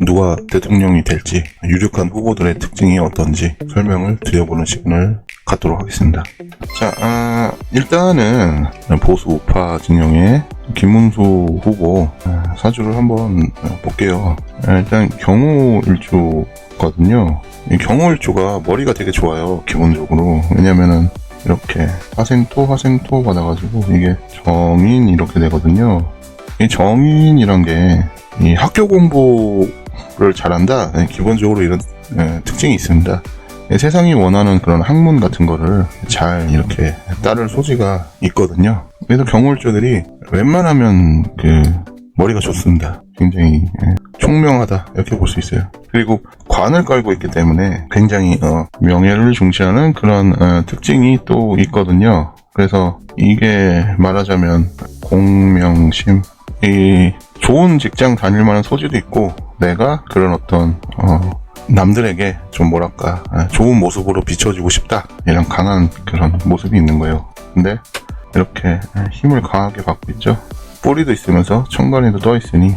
누가 대통령이 될지, 유력한 후보들의 특징이 어떤지 설명을 드려보는 시간을 갖도록 하겠습니다. 자, 일단은 보수 우파 진영의 김문수 후보 사주를 한번 볼게요. 일단 경호일주거든요. 이 경호일주가 머리가 되게 좋아요, 기본적으로. 왜냐면은 이렇게 화생토 받아가지고 이게 정인 이렇게 되거든요. 이 정인이란 게 이 학교 공부를 잘한다, 기본적으로 이런 특징이 있습니다. 세상이 원하는 그런 학문 같은 거를 잘 이렇게 따를 소지가 있거든요. 그래서 경호일주들이 웬만하면 머리가 좋습니다. 굉장히 총명하다, 이렇게 볼 수 있어요. 그리고 관을 깔고 있기 때문에 굉장히 명예를 중시하는 그런 특징이 또 있거든요. 그래서 이게 말하자면 공명심, 이 좋은 직장 다닐 만한 소질도 있고, 내가 그런 어떤 남들에게 좀 뭐랄까 좋은 모습으로 비춰지고 싶다, 이런 강한 그런 모습이 있는 거예요. 근데 이렇게 힘을 강하게 받고 있죠. 뿌리도 있으면서 천간에도 떠 있으니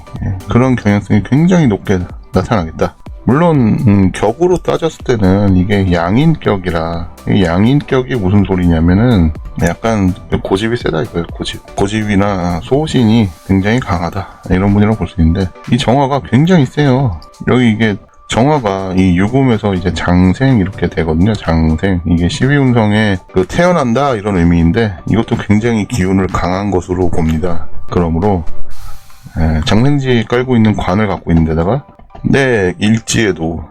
그런 경향성이 굉장히 높게 나타나겠다. 물론 격으로 따졌을 때는 이게 양인격이라, 이 양인격이 무슨 소리냐면은 약간 고집이 세다 이거예요. 고집이나 소신이 굉장히 강하다, 이런 분이라고 볼 수 있는데, 이 정화가 굉장히 세요. 여기 이게 정화가 이 유금에서 이제 장생 이렇게 되거든요. 장생, 이게 12운성에 태어난다, 이런 의미인데, 이것도 굉장히 기운을 강한 것으로 봅니다. 그러므로 장생지 깔고 있는 관을 갖고 있는 데다가 내 일지에도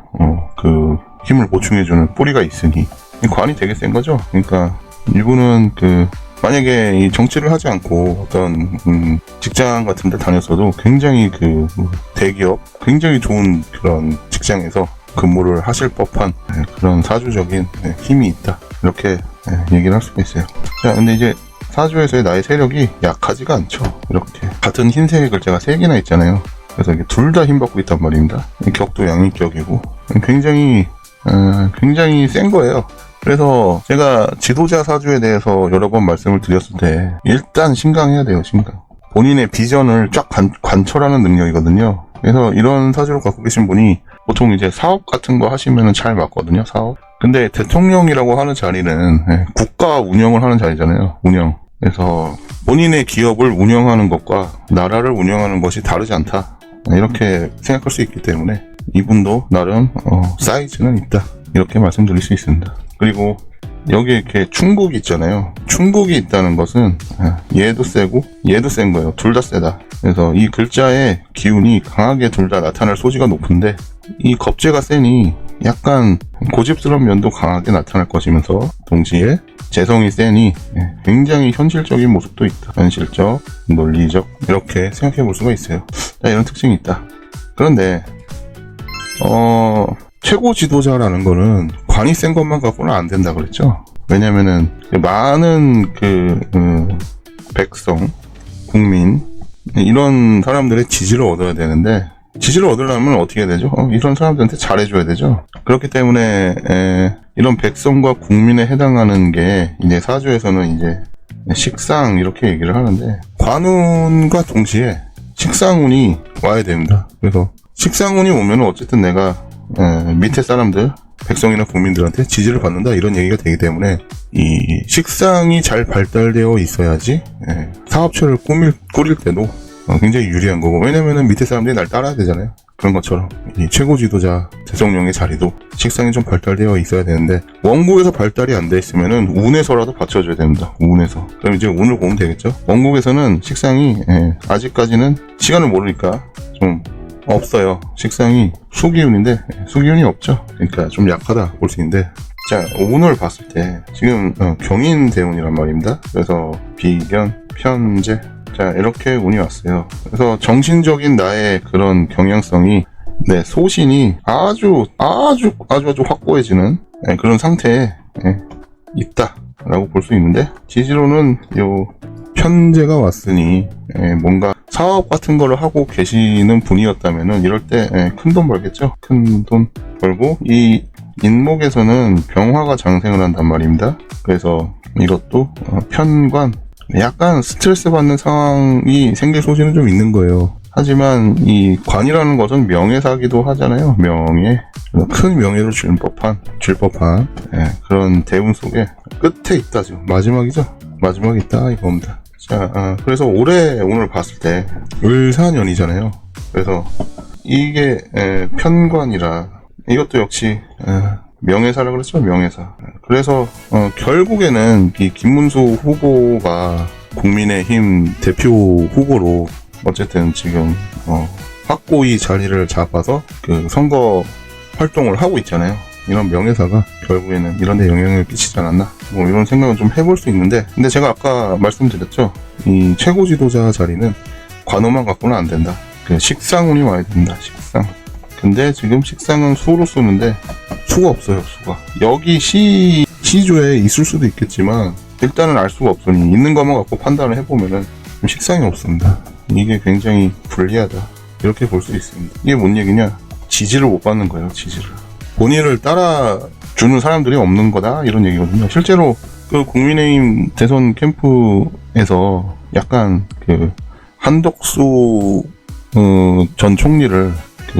힘을 보충해주는 뿌리가 있으니 이 관이 되게 센 거죠. 그러니까 이분은 만약에 이 정치를 하지 않고 어떤 직장 같은 데 다녔어도 굉장히 대기업, 굉장히 좋은 그런 직장에서 근무를 하실 법한 그런 사주적인 힘이 있다, 이렇게 얘기를 할 수가 있어요. 자, 근데 이제 사주에서의 나의 세력이 약하지가 않죠. 이렇게 같은 흰색의 글자가 3개나 있잖아요. 그래서 이게 둘 다 힘받고 있단 말입니다. 격도 양인격이고 굉장히 센 거예요. 그래서 제가 지도자 사주에 대해서 여러 번 말씀을 드렸을 때, 일단 신강해야 돼요. 신강. 본인의 비전을 쫙 관철하는 능력이거든요. 그래서 이런 사주를 갖고 계신 분이 보통 이제 사업 같은 거 하시면은 잘 맞거든요. 사업. 근데 대통령이라고 하는 자리는 국가 운영을 하는 자리잖아요. 운영. 그래서 본인의 기업을 운영하는 것과 나라를 운영하는 것이 다르지 않다, 이렇게 생각할 수 있기 때문에 이분도 나름 사이즈는 있다, 이렇게 말씀드릴 수 있습니다. 그리고 여기 이렇게 충국이 있잖아요. 충국이 있다는 것은 얘도 세고 얘도 센 거예요. 둘 다 세다. 그래서 이 글자의 기운이 강하게 둘 다 나타날 소지가 높은데, 이 겁재가 세니 약간 고집스러운 면도 강하게 나타날 것이면서 동시에 재성이 세니 굉장히 현실적인 모습도 있다. 현실적, 논리적, 이렇게 생각해 볼 수가 있어요. 자, 이런 특징이 있다. 그런데 최고 지도자라는 거는 관이 센 것만 갖고는 안 된다 그랬죠. 왜냐면은 많은 백성, 국민, 이런 사람들의 지지를 얻어야 되는데, 지지를 얻으려면 어떻게 해야 되죠? 이런 사람들한테 잘해줘야 되죠. 그렇기 때문에 이런 백성과 국민에 해당하는 게 이제 사주에서는 이제 식상, 이렇게 얘기를 하는데, 관운과 동시에 식상운이 와야 됩니다. 그래서 식상운이 오면 어쨌든 내가 밑에 사람들, 백성이나 국민들한테 지지를 받는다, 이런 얘기가 되기 때문에 이 식상이 잘 발달되어 있어야지 사업체를 꾸릴 때도 굉장히 유리한 거고, 왜냐면은 밑에 사람들이 날 따라야 되잖아요. 그런 것처럼 이 최고 지도자 대통령의 자리도 식상이 좀 발달되어 있어야 되는데, 원국에서 발달이 안 돼 있으면은 운에서라도 받쳐줘야 됩니다. 운에서. 그럼 이제 운을 보면 되겠죠. 원국에서는 식상이 아직까지는 시간을 모르니까 좀 없어요. 식상이 수기운인데 수기운이 없죠. 그러니까 좀 약하다 볼 수 있는데, 자, 운을 봤을 때 지금 경인대운이란 말입니다. 그래서 비견, 편재, 자, 이렇게 운이 왔어요. 그래서 정신적인 나의 그런 경향성이, 소신이 아주 확고해지는 그런 상태에 있다라고 볼 수 있는데, 지지로는 요 편재가 왔으니 뭔가 사업 같은 거를 하고 계시는 분이었다면은 이럴 때 큰 돈 벌겠죠. 큰 돈 벌고, 이 인목에서는 병화가 장생을 한단 말입니다. 그래서 이것도 편관, 약간 스트레스 받는 상황이 생길 소지는 좀 있는 거예요. 하지만 이 관이라는 것은 명예사기도 하잖아요. 명예. 큰 명예를 줄 법한 그런 대운 속에 끝에 있다. 지금 마지막이죠. 마지막에 있다 이겁니다. 자, 그래서 올해 오늘 봤을 때 을사년이잖아요. 그래서 이게 편관이라 이것도 역시 명예사라 그랬죠. 명예사. 그래서 결국에는 이 김문수 후보가 국민의힘 대표 후보로 어쨌든 지금 확고히 자리를 잡아서 그 선거 활동을 하고 있잖아요. 이런 명예사가 결국에는 이런 데 영향을 끼치지 않았나 뭐 이런 생각을 좀 해볼 수 있는데, 근데 제가 아까 말씀드렸죠. 이 최고 지도자 자리는 관호만 갖고는 안 된다. 그 식상운이 와야 된다. 식상. 근데 지금 식상은 수로 쓰는데 수가 없어요. 수가. 여기 시조에 있을 수도 있겠지만 일단은 알 수가 없으니 있는 것만 갖고 판단을 해보면은 좀 식상이 없습니다. 이게 굉장히 불리하다 이렇게 볼 수 있습니다. 이게 뭔 얘기냐? 지지를 못 받는 거예요. 지지를. 본인을 따라주는 사람들이 없는 거다 이런 얘기거든요. 실제로 그 국민의힘 대선 캠프에서 약간 그 한덕수 전 총리를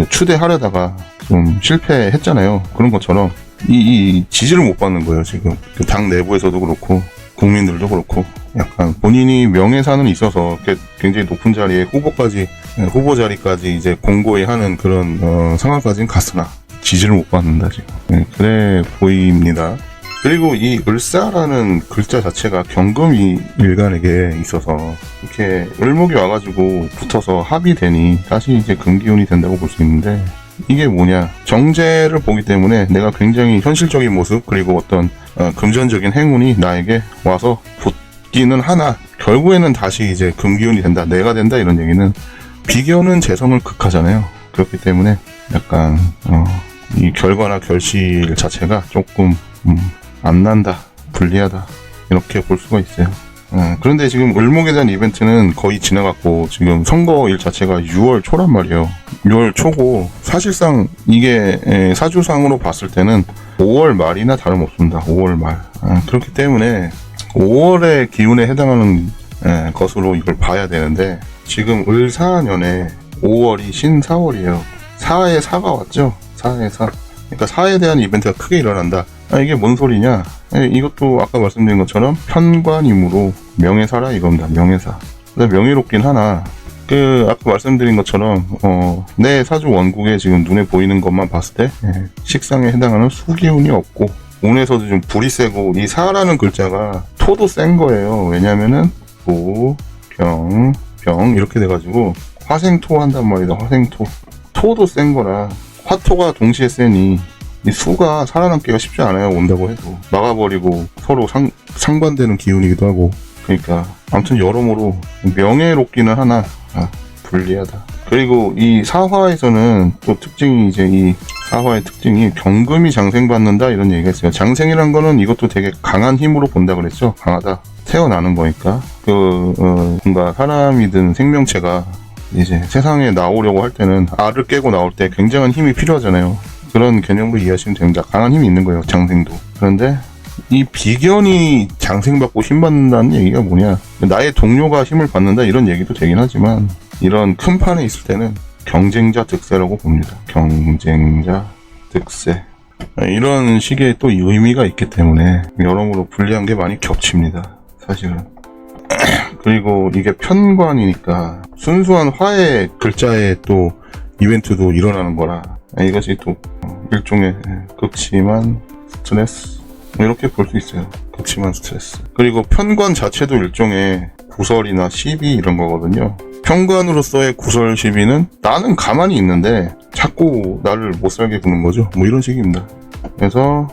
추대하려다가 좀 실패했잖아요. 그런 것처럼 이 지지를 못 받는 거예요. 지금 그 당 내부에서도 그렇고 국민들도 그렇고 약간 본인이 명예사는 있어서 굉장히 높은 자리에 후보 자리까지 이제 공고히 하는 그런 상황까지는 갔으나 지지를 못 받는다 지금. 그래 보입니다. 그리고 이 을사라는 글자 자체가 경금이 일간에게 있어서 이렇게 을목이 와가지고 붙어서 합이 되니 다시 이제 금기운이 된다고 볼 수 있는데, 이게 뭐냐? 정제를 보기 때문에 내가 굉장히 현실적인 모습 그리고 어떤 금전적인 행운이 나에게 와서 붙기는 하나 결국에는 다시 이제 금기운이 된다, 내가 된다 이런 얘기는 비견은 재성을 극하잖아요. 그렇기 때문에 약간 이 결과나 결실 자체가 조금 안 난다, 불리하다 이렇게 볼 수가 있어요. 그런데 지금 을목에 대한 이벤트는 거의 지나갔고 지금 선거일 자체가 6월 초란 말이에요. 6월 초고 사실상 이게 사주상으로 봤을 때는 5월 말이나 다름없습니다. 5월 말. 그렇기 때문에 5월의 기운에 해당하는 것으로 이걸 봐야 되는데, 지금 을사년에 5월이 신사월이에요. 사에 사가 왔죠. 사에 사. 그러니까 사에 대한 이벤트가 크게 일어난다. 이게 뭔 소리냐? 이것도 아까 말씀드린 것처럼 편관이므로 명예사라 이겁니다. 명예사. 명예롭긴 하나, 아까 말씀드린 것처럼 내 사주 원국에 지금 눈에 보이는 것만 봤을 때 식상에 해당하는 수기운이 없고 운에서도 좀 불이 세고, 이 사라는 글자가 토도 센 거예요. 왜냐면은 도, 병 이렇게 돼가지고 화생토 한단 말이다. 화생토. 토도 센 거라 화토가 동시에 세니 이 수가 살아남기가 쉽지 않아요. 온다고 해도 막아버리고 서로 상반되는 기운이기도 하고. 그러니까 아무튼 여러모로 명예롭기는 하나 불리하다. 그리고 이 사화에서는 또 특징이, 이제 이 사화의 특징이 경금이 장생받는다 이런 얘기가 있어요. 장생이란 거는 이것도 되게 강한 힘으로 본다 그랬죠. 강하다. 태어나는 거니까 뭔가 사람이든 생명체가 이제 세상에 나오려고 할 때는 알을 깨고 나올 때 굉장한 힘이 필요하잖아요. 그런 개념으로 이해하시면 됩니다. 강한 힘이 있는 거예요. 장생도. 그런데 이 비견이 장생받고 힘받는다는 얘기가 뭐냐? 나의 동료가 힘을 받는다 이런 얘기도 되긴 하지만, 이런 큰 판에 있을 때는 경쟁자 득세라고 봅니다. 경쟁자 득세. 이런 식의 또 의미가 있기 때문에 여러모로 불리한 게 많이 겹칩니다. 사실은. 그리고 이게 편관이니까 순수한 화의 글자에 또 이벤트도 일어나는 거라 이것이 또 일종의 극심한 스트레스 이렇게 볼 수 있어요. 극심한 스트레스. 그리고 편관 자체도 일종의 구설이나 시비 이런 거거든요. 편관으로서의 구설 시비는 나는 가만히 있는데 자꾸 나를 못 살게 구는 거죠. 뭐 이런 식입니다. 그래서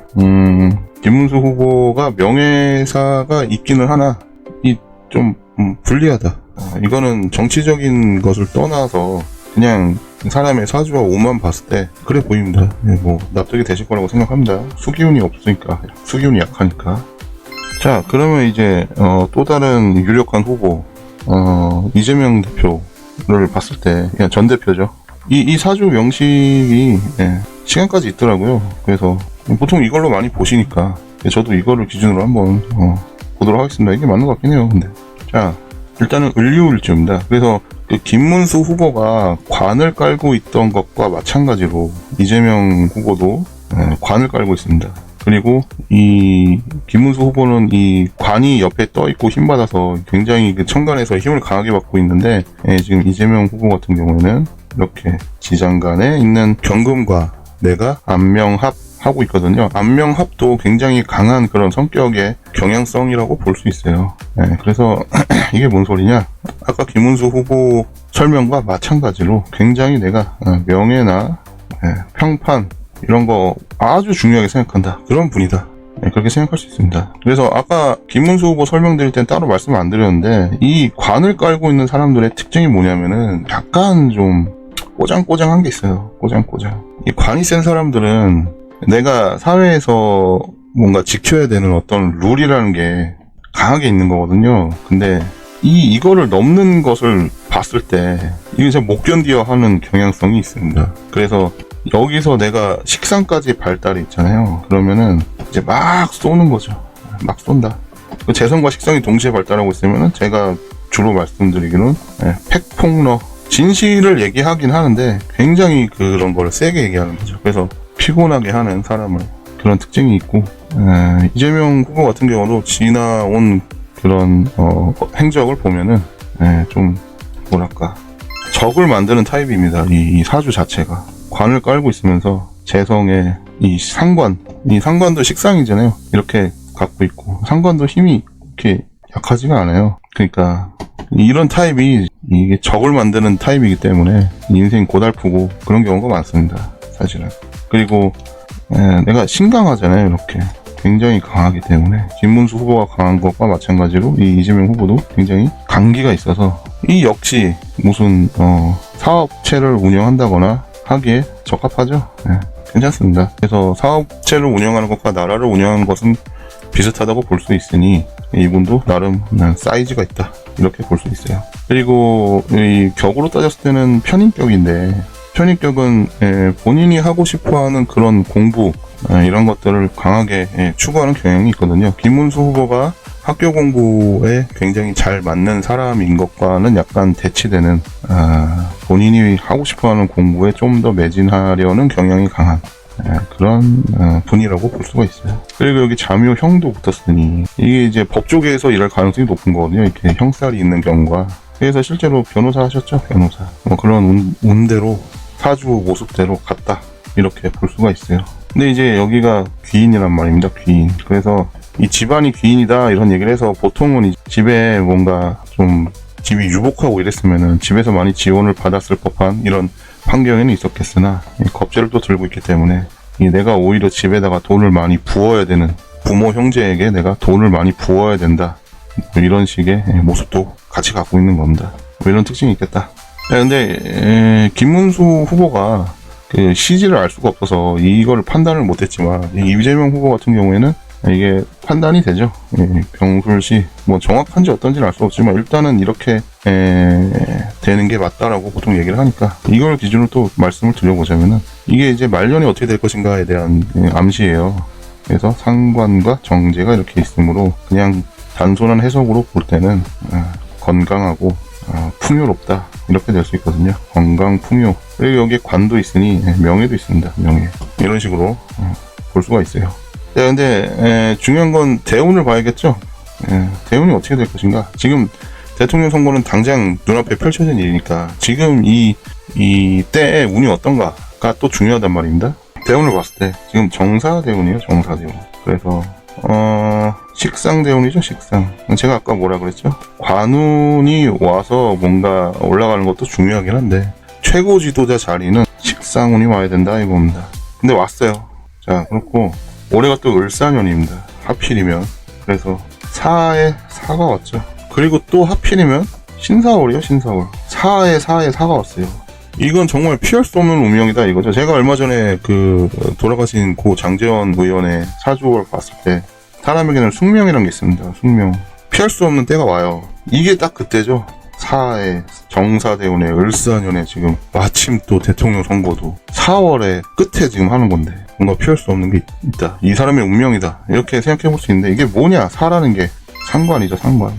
김문수 후보가 명예사가 있기는 하나 이 좀 불리하다. 이거는 정치적인 것을 떠나서 그냥 사람의 사주와 오만 봤을 때 그래 보입니다. 뭐 납득이 되실 거라고 생각합니다. 수기운이 없으니까, 수기운이 약하니까. 자, 그러면 이제 또 다른 유력한 후보 이재명 대표를 봤을 때, 그냥 전 대표죠. 이 사주 명식이 시간까지 있더라고요. 그래서 보통 이걸로 많이 보시니까 저도 이거를 기준으로 한번 보도록 하겠습니다. 이게 맞는 것 같긴 해요. 근데 자, 일단은 을류일주입니다. 그래서 그 김문수 후보가 관을 깔고 있던 것과 마찬가지로 이재명 후보도 관을 깔고 있습니다. 그리고 이 김문수 후보는 이 관이 옆에 떠 있고 힘받아서 굉장히 그 천간에서 힘을 강하게 받고 있는데, 지금 이재명 후보 같은 경우에는 이렇게 지장간에 있는 경금과 내가 안명합하고 있거든요. 안명합도 굉장히 강한 그런 성격의 경향성이라고 볼 수 있어요. 그래서 이게 뭔 소리냐? 아까 김문수 후보 설명과 마찬가지로 굉장히 내가 명예나 평판 이런 거 아주 중요하게 생각한다. 그런 분이다. 그렇게 생각할 수 있습니다. 그래서 아까 김문수 후보 설명드릴 땐 따로 말씀을 안 드렸는데, 이 관을 깔고 있는 사람들의 특징이 뭐냐면은 약간 좀 꼬장꼬장한 게 있어요. 꼬장꼬장. 이 관이 센 사람들은 내가 사회에서 뭔가 지켜야 되는 어떤 룰이라는 게 강하게 있는 거거든요. 근데 이거를 넘는 것을 봤을 때 이게 잘 못 견뎌 하는 경향성이 있습니다. 그래서 여기서 내가 식상까지 발달이 있잖아요. 그러면은 이제 막 쏘는 거죠. 막 쏜다. 재성과 식상이 동시에 발달하고 있으면은 제가 주로 말씀드리기로는 팩폭러, 진실을 얘기하긴 하는데 굉장히 그런 걸 세게 얘기하는 거죠. 그래서 피곤하게 하는 사람을, 그런 특징이 있고, 이재명 후보 같은 경우도 지나온 그런 행적을 보면은 좀 뭐랄까 적을 만드는 타입입니다. 이 사주 자체가 관을 깔고 있으면서 재성의 이 상관도 식상이잖아요. 이렇게 갖고 있고 상관도 힘이 이렇게 약하지가 않아요. 그러니까 이런 타입이 이게 적을 만드는 타입이기 때문에 인생 고달프고 그런 경우가 많습니다. 사실은. 그리고 내가 신강하잖아요. 이렇게 굉장히 강하기 때문에 김문수 후보가 강한 것과 마찬가지로 이 이재명 후보도 굉장히 강기가 있어서 이 역시 무슨 사업체를 운영한다거나 하기에 적합하죠. 괜찮습니다. 그래서 사업체를 운영하는 것과 나라를 운영하는 것은 비슷하다고 볼 수 있으니 이분도 나름 사이즈가 있다, 이렇게 볼 수 있어요. 그리고 이 격으로 따졌을 때는 편인격인데, 편인격은 본인이 하고 싶어하는 그런 공부 이런 것들을 강하게 추구하는 경향이 있거든요. 김문수 후보가 학교 공부에 굉장히 잘 맞는 사람인 것과는 약간 대치되는, 본인이 하고 싶어하는 공부에 좀 더 매진하려는 경향이 강한 그런 분이라고 볼 수가 있어요. 그리고 여기 자묘형도 붙었으니 이게 이제 법조계에서 일할 가능성이 높은 거거든요. 이렇게 형살이 있는 경우가. 그래서 실제로 변호사 하셨죠. 변호사. 그런 운대로, 사주 모습대로 갔다, 이렇게 볼 수가 있어요. 근데 이제 여기가 귀인이란 말입니다. 귀인. 그래서 이 집안이 귀인이다 이런 얘기를 해서 보통은 집에 뭔가 좀 집이 유복하고 이랬으면은 집에서 많이 지원을 받았을 법한 이런 환경에는 있었겠으나 겁재를 또 들고 있기 때문에 내가 오히려 집에다가 돈을 많이 부어야 되는, 부모 형제에게 내가 돈을 많이 부어야 된다, 이런 식의 모습도 같이 갖고 있는 겁니다. 이런 특징이 있겠다. 근데 김문수 후보가 그 시지를 알 수가 없어서 이걸 판단을 못했지만, 이재명 후보 같은 경우에는 이게 판단이 되죠. 병술시 뭐 정확한지 어떤지는 알 수 없지만 일단은 이렇게 되는 게 맞다라고 보통 얘기를 하니까, 이걸 기준으로 또 말씀을 드려보자면은 이게 이제 말년이 어떻게 될 것인가에 대한 암시예요. 그래서 상관과 정제가 이렇게 있으므로 그냥 단순한 해석으로 볼 때는 건강하고 풍요롭다, 이렇게 될 수 있거든요. 건강, 풍요. 그리고 여기에 관도 있으니 명예도 있습니다. 명예. 이런 식으로 볼 수가 있어요. 근데 중요한 건 대운을 봐야겠죠. 대운이 어떻게 될 것인가. 지금 대통령 선거는 당장 눈앞에 펼쳐진 일이니까 지금 이 때의 운이 어떤가가 또 중요하단 말입니다. 대운을 봤을 때 지금 정사 대운이에요. 정사 대운. 그래서 식상 대운이죠. 식상. 제가 아까 뭐라 그랬죠? 관운이 와서 뭔가 올라가는 것도 중요하긴 한데 최고 지도자 자리는 식상운이 와야 된다 이겁니다. 근데 왔어요. 자, 그렇고 올해가 또 을사년입니다. 하필이면. 그래서 사에 사가 왔죠. 그리고 또 하필이면 신사월이요. 신사월. 사에 사가 왔어요. 이건 정말 피할 수 없는 운명이다 이거죠. 제가 얼마 전에 돌아가신 고 장재원 의원의 사주를 봤을 때 사람에게는 숙명이라는 게 있습니다. 숙명. 피할 수 없는 때가 와요. 이게 딱 그때죠. 사에 정사대운에 을사년에 지금 마침 또 대통령 선거도 4월에 끝에 지금 하는 건데 뭔가 피할 수 없는 게 있다. 이 사람의 운명이다. 이렇게 생각해 볼 수 있는데 이게 뭐냐? 사라는 게 상관이죠. 상관.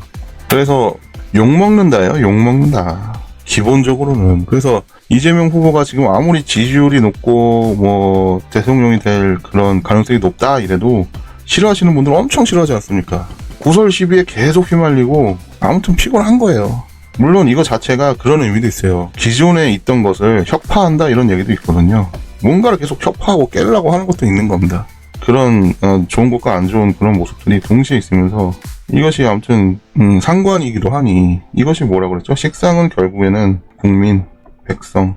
그래서 욕먹는다예요. 욕먹는다. 기본적으로는. 그래서 이재명 후보가 지금 아무리 지지율이 높고 뭐 대통령이 될 그런 가능성이 높다 이래도 싫어하시는 분들은 엄청 싫어하지 않습니까? 구설 시비에 계속 휘말리고 아무튼 피곤한 거예요. 물론 이거 자체가 그런 의미도 있어요. 기존에 있던 것을 혁파한다 이런 얘기도 있거든요. 뭔가를 계속 혁파하고 깨려고 하는 것도 있는 겁니다. 그런 좋은 것과 안 좋은 그런 모습들이 동시에 있으면서 이것이 아무튼 상관이기도 하니 이것이 뭐라 그랬죠? 식상은 결국에는 국민, 백성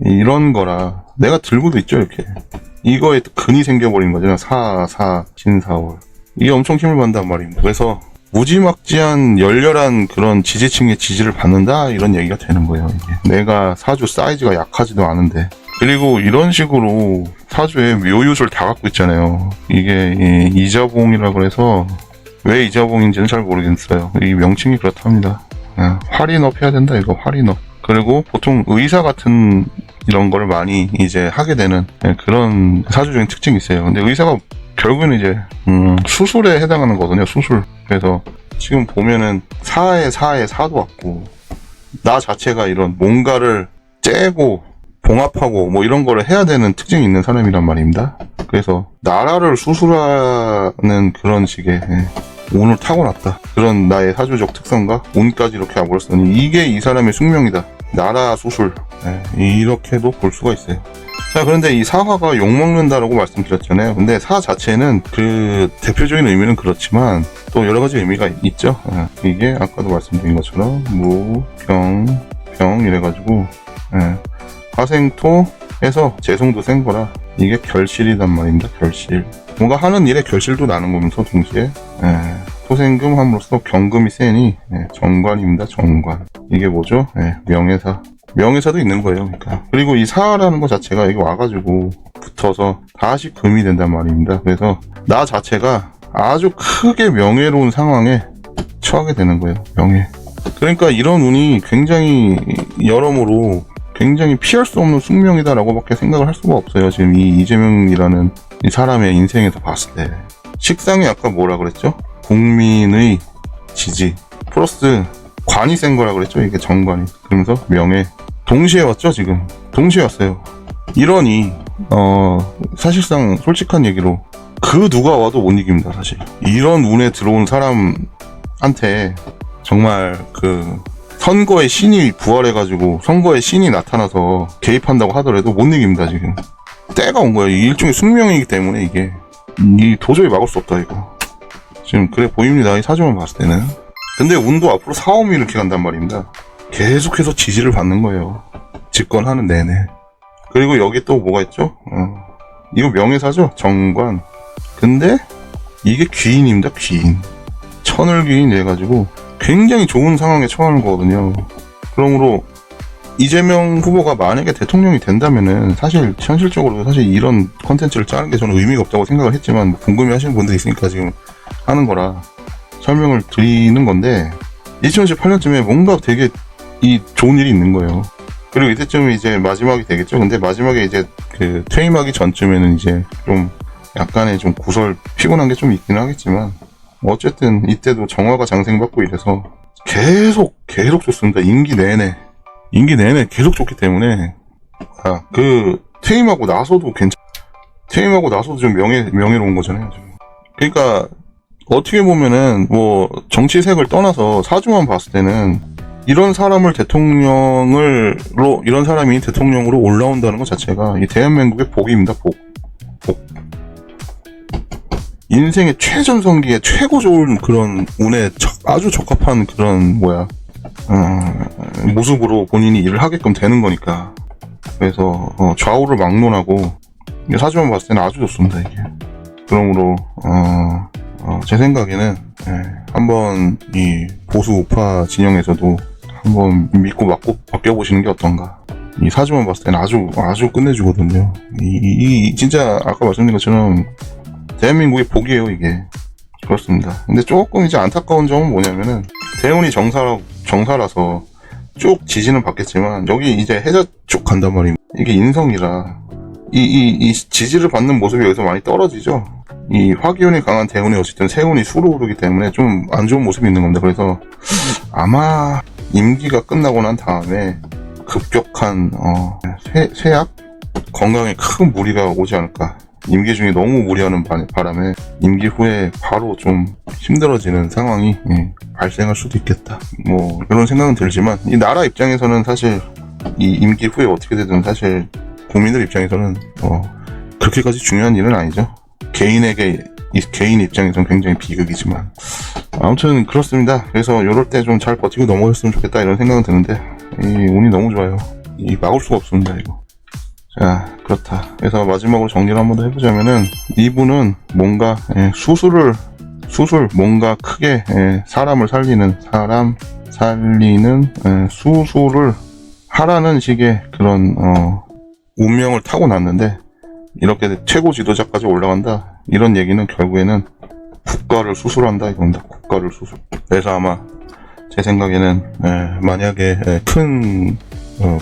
이런 거라 내가 들고도 있죠 이렇게. 이거에 근이 생겨버린 거잖아요. 신사월 이게 엄청 힘을 받는단 말입니다. 그래서 무지막지한 열렬한 그런 지지층의 지지를 받는다 이런 얘기가 되는 거예요. 이게 내가 사주 사이즈가 약하지도 않은데 그리고 이런 식으로 사주에 묘유술 다 갖고 있잖아요. 이게 이자봉이라 그래서 왜 이자봉인지는 잘 모르겠어요. 이 명칭이 그렇답니다. 활인업 해야 된다 이거 활인업. 그리고 보통 의사 같은 이런 거를 많이 이제 하게 되는 그런 사주적인 특징이 있어요. 근데 의사가 결국에는 이제 수술에 해당하는 거거든요. 수술. 그래서 지금 보면은 사에 사도 왔고 나 자체가 이런 뭔가를 째고 봉합하고 뭐 이런 거를 해야 되는 특징이 있는 사람이란 말입니다. 그래서 나라를 수술하는 그런 식의 운을 타고났다. 그런 나의 사주적 특성과 운까지 이렇게 아물었으니 이게 이 사람의 숙명이다. 나라 수술. 이렇게도 볼 수가 있어요. 자, 그런데 이 사화가 욕먹는다라고 말씀드렸잖아요. 근데 사 자체는 그 대표적인 의미는 그렇지만 또 여러 가지 의미가 있죠. 이게 아까도 말씀드린 것처럼 병 이래가지고 화생토에서 재성도 센 거라 이게 결실이란 말입니다. 결실. 뭔가 하는 일에 결실도 나는 거면서 동시에 토생금 함으로써 경금이 세니 정관입니다. 정관. 이게 뭐죠? 명예사. 명예사도 있는 거예요. 그러니까. 그리고 이 사라는 것 자체가 여기 와가지고 붙어서 다시 금이 된단 말입니다. 그래서 나 자체가 아주 크게 명예로운 상황에 처하게 되는 거예요. 명예. 그러니까 이런 운이 굉장히 여러모로 굉장히 피할 수 없는 숙명이다라고 밖에 생각을 할 수가 없어요. 지금 이 이재명이라는 이 사람의 인생에서 봤을 때. 식상이 아까 뭐라 그랬죠? 국민의 지지 플러스 관이 센 거라 그랬죠. 이게 정관이. 그러면서 명예. 동시에 왔죠. 지금. 동시에 왔어요. 이러니 사실상 솔직한 얘기로 그 누가 와도 못 이깁니다. 사실. 이런 운에 들어온 사람한테 정말 그 선거의 신이 부활해가지고 선거의 신이 나타나서 개입한다고 하더라도 못 이깁니다. 지금. 때가 온 거예요. 이 일종의 숙명이기 때문에 이게 도저히 막을 수 없다 이거. 지금 그래 보입니다. 이 사주만 봤을 때는. 근데 운도 앞으로 사움이 이렇게 간단 말입니다. 계속해서 지지를 받는 거예요. 집권하는 내내. 그리고 여기 또 뭐가 있죠? 이거 명예사죠? 정관. 근데 이게 귀인입니다. 귀인. 천을귀인 해가지고 굉장히 좋은 상황에 처하는 거거든요. 그러므로 이재명 후보가 만약에 대통령이 된다면은 사실 현실적으로 사실 이런 컨텐츠를 짜는 게 저는 의미가 없다고 생각을 했지만 뭐 궁금해 하시는 분들이 있으니까 지금 하는 거라 설명을 드리는 건데 2018년쯤에 뭔가 되게 이 좋은 일이 있는 거예요. 그리고 이때쯤이 이제 마지막이 되겠죠. 근데 마지막에 이제 그 퇴임하기 전쯤에는 이제 좀 약간의 좀 구설 피곤한 게 좀 있긴 하겠지만 어쨌든 이때도 정화가 장생받고 이래서 계속 좋습니다. 임기 내내 계속 좋기 때문에 그 퇴임하고 나서도 퇴임하고 나서도 좀 명예로운 거잖아요. 지금. 그러니까 어떻게 보면은 뭐 정치색을 떠나서 사주만 봤을 때는 이런 사람이 대통령으로 올라온다는 것 자체가 이 대한민국의 복입니다. 복. 인생의 최전성기에 최고 좋은 그런 운에 아주 적합한 그런 모습으로 본인이 일을 하게끔 되는 거니까. 그래서 좌우를 막론하고 사주만 봤을 때는 아주 좋습니다. 이게. 그러므로 제 생각에는 한번 이 보수 우파 진영에서도 한번 믿고 맞고 바뀌어보시는 게 어떤가. 이 사주만 봤을 때는 아주 끝내주거든요. 진짜 아까 말씀드린 것처럼 대한민국의 복이에요, 이게. 그렇습니다. 근데 조금 이제 안타까운 점은 뭐냐면은 대운이 정사라서 쭉 지지는 받겠지만 여기 이제 해자 쪽 간단 말입니다. 이게 인성이라 이 지지를 받는 모습이 여기서 많이 떨어지죠. 이 화기운이 강한 대운이 어쨌든 세운이 수로 오르기 때문에 좀 안 좋은 모습이 있는 겁니다. 그래서 아마 임기가 끝나고 난 다음에 급격한 쇠약? 건강에 큰 무리가 오지 않을까. 임기 중에 너무 무리하는 바람에 임기 후에 바로 좀 힘들어지는 상황이 발생할 수도 있겠다. 뭐 이런 생각은 들지만 이 나라 입장에서는 사실 이 임기 후에 어떻게 되든 사실 국민들 입장에서는 그렇게까지 중요한 일은 아니죠. 개인 입장에서는 굉장히 비극이지만 아무튼 그렇습니다. 그래서 이럴 때 좀 잘 버티고 넘어갔으면 좋겠다 이런 생각은 드는데 이 운이 너무 좋아요. 이 막을 수가 없습니다 이거. 자, 그렇다. 그래서 마지막으로 정리를 한 번 더 해보자면은 이분은 뭔가 수술 뭔가 크게 사람 살리는 수술을 하라는 식의 그런 운명을 타고났는데 이렇게 최고 지도자까지 올라간다. 이런 얘기는 결국에는 국가를 수술한다 이겁니다. 국가를 수술. 그래서 아마 제 생각에는 만약에 큰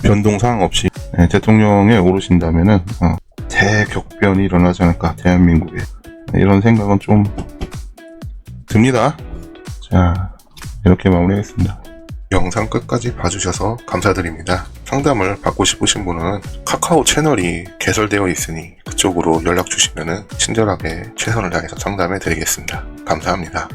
변동사항 없이 대통령에 오르신다면은 대격변이 일어나지 않을까 대한민국에 이런 생각은 좀 듭니다. 자, 이렇게 마무리하겠습니다. 영상 끝까지 봐주셔서 감사드립니다. 상담을 받고 싶으신 분은 카카오 채널이 개설되어 있으니 그쪽으로 연락 주시면은 친절하게 최선을 다해서 상담해 드리겠습니다. 감사합니다.